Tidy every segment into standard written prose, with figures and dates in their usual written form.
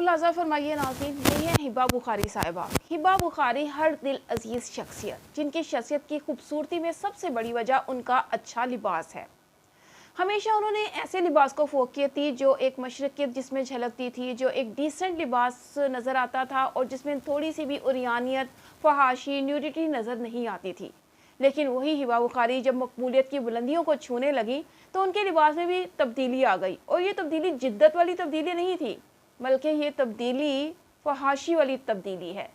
मुलाज़ा फरमाइए नाज़रीन, ये है हिबा बुखारी साहिबा। हिबा बुखारी हर दिल अजीज़ शख्सियत, जिनकी शख्सियत की खूबसूरती में सबसे बड़ी वजह उनका अच्छा लिबास है। हमेशा उन्होंने ऐसे लिबास को फोकियत थी जो एक मशरक़ियत जिसमें झलकती थी, जो एक डिसेंट लिबास नज़र आता था और जिसमें थोड़ी सी भी उरियानियत, फहाशी, न्यूडिटी नज़र नहीं आती थी। लेकिन वही हिबा बुखारी जब मकबूलियत की बुलंदियों को छूने लगी तो उनके लिबास में भी तब्दीली आ गई, और ये तब्दीली जिद्दत वाली तब्दीली नहीं थी, बल्कि ये तब्दीली फहाशी वाली तब्दीली है।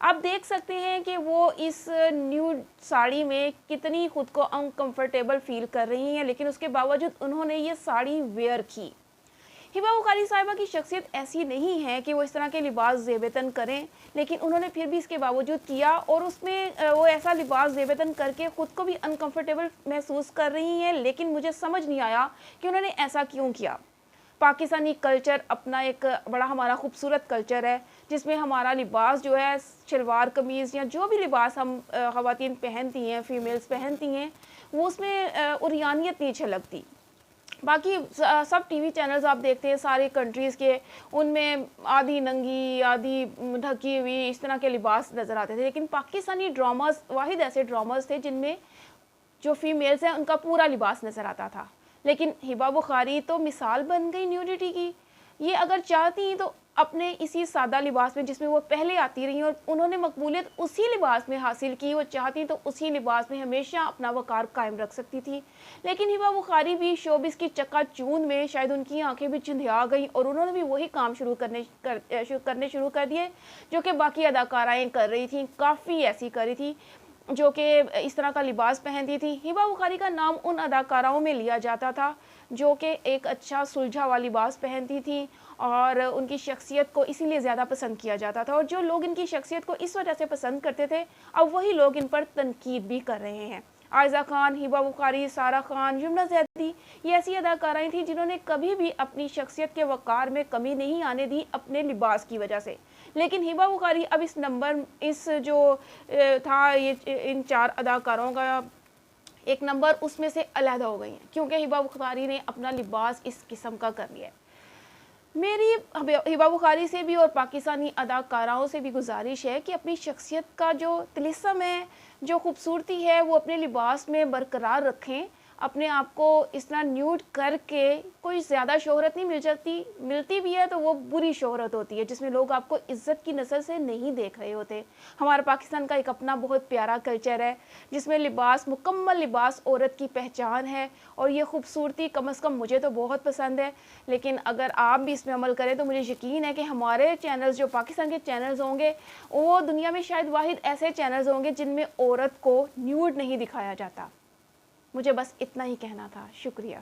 आप देख सकते हैं कि वो इस न्यूड साड़ी में कितनी खुद को अनकंफर्टेबल फील कर रही हैं, लेकिन उसके बावजूद उन्होंने ये साड़ी वेयर की। हिबा बुखारी साहिबा की शख्सियत ऐसी नहीं है कि वो इस तरह के लिबास ज़ेबतन करें, लेकिन उन्होंने फिर भी इसके बावजूद किया, और उसमें वो ऐसा लिबास ज़ेबतन करके ख़ुद को भी अनकंफर्टेबल महसूस कर रही हैं। लेकिन मुझे समझ नहीं आया कि उन्होंने ऐसा क्यों किया। पाकिस्तानी कल्चर अपना एक बड़ा हमारा खूबसूरत कल्चर है, जिसमें हमारा लिबास जो है शलवार कमीज़ या जो भी लिबास हम ख़वातीन पहनती हैं, फ़ीमेल्स पहनती हैं, वो उसमें उरियानियत नहीं झलकती। बाकी सब टीवी चैनल्स आप देखते हैं सारे कंट्रीज़ के, उनमें आधी नंगी आधी ढकी हुई इस तरह के लिबास नज़र आते थे। लेकिन पाकिस्तानी ड्रामास वाहिद ऐसे ड्रामास थे जिनमें जो फीमेल्स हैं उनका पूरा लिबास नज़र आता था। लेकिन हिबा बुखारी तो मिसाल बन गई न्यूडिटी की। ये अगर चाहती तो अपने इसी सादा लिबास में जिसमें वो पहले आती रही, और उन्होंने मकबूलियत उसी लिबास में हासिल की, वो चाहती तो उसी लिबास में हमेशा अपना वकार कायम रख सकती थी। लेकिन हिबा बुखारी भी शोबिस की चकाचूंध में शायद उनकी आंखें भी चुंधिया गई, और उन्होंने भी वही काम करने शुरू कर दिए जो कि बाकी अदाकाराएँ कर रही थी। काफ़ी ऐसी कर रही थी जो कि इस तरह का लिबास पहनती थी। हिबा बुखारी का नाम उन अदाकाराओं में लिया जाता था जो कि एक अच्छा सुलझा हुआ लिबास पहनती थी, और उनकी शख्सियत को इसीलिए ज़्यादा पसंद किया जाता था। और जो लोग इनकी शख्सियत को इस वजह से पसंद करते थे, अब वही लोग इन पर तनकीद भी कर रहे हैं। आयज़ा खान, हिबा बुखारी, सारा खान, यमुना ज़ैदी, ये ऐसी अदाकाराएँ थीं जिन्होंने कभी भी अपनी शख्सियत के वक़ार में कमी नहीं आने दी अपने लिबास की वजह से। लेकिन हिबा बुखारी अब इस जो था ये इन 4 अदाकारों का एक नंबर उसमें से अलहदा हो गई हैं, क्योंकि हिबा बुखारी ने अपना लिबास इस किस्म का कर लिया है। मेरी हिबा बुखारी से भी और पाकिस्तानी अदाकाराओं से भी गुजारिश है कि अपनी शख्सियत का जो तिलिस्म है, जो खूबसूरती है, वो अपने लिबास में बरकरार रखें। अपने आप को इस तरह न्यूड करके कोई ज़्यादा शोहरत नहीं मिलती भी है तो वो बुरी शोहरत होती है, जिसमें लोग आपको इज़्ज़त की नज़र से नहीं देख रहे होते। हमारा पाकिस्तान का एक अपना बहुत प्यारा कल्चर है, जिसमें लिबास, मुकम्मल लिबास औरत की पहचान है, और ये खूबसूरती कम अज़ कम मुझे तो बहुत पसंद है। लेकिन अगर आप भी इसमें अमल करें तो मुझे यकीन है कि हमारे चैनल्स, जो पाकिस्तान के चैनल्स होंगे, वो दुनिया में शायद वाहिद ऐसे चैनल्स होंगे जिनमें औरत को न्यूड नहीं दिखाया जाता। मुझे बस इतना ही कहना था। शुक्रिया।